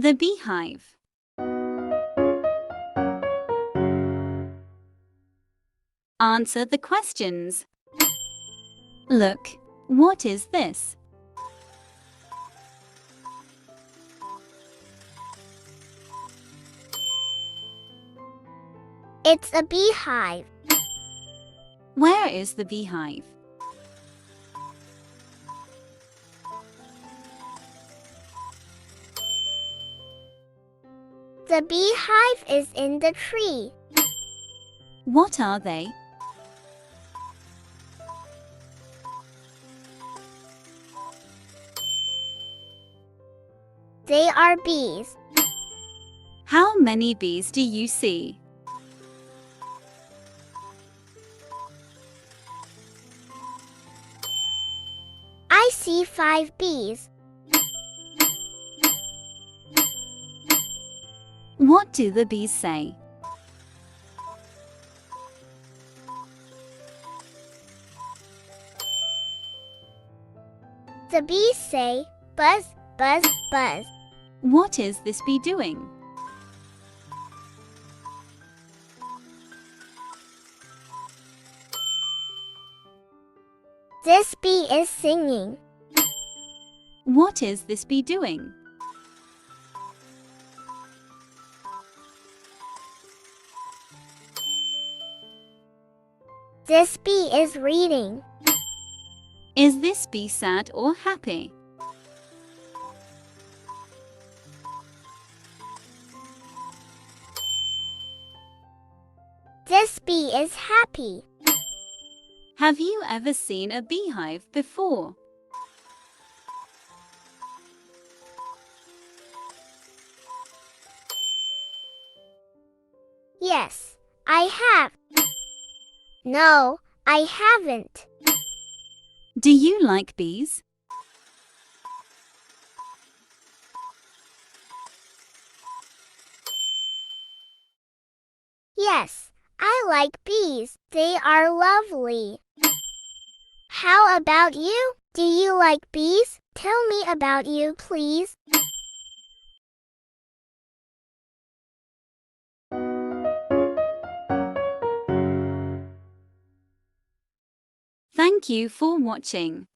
The beehive. Answer the questions. Look, what is this? It's a beehive. Where is the beehive? The beehive is in the tree. What are they? They are bees. How many bees do you see? I see 5 bees. What do the bees say? The bees say, buzz, buzz, buzz. What is this bee doing? This bee is singing. What is this bee doing? This bee is reading. Is this bee sad or happy? This bee is happy. Have you ever seen a beehive before? Yes, I have. No, I haven't. Do you like bees? Yes, I like bees. They are lovely. How about you? Do you like bees? Tell me about you, please. Thank you for watching.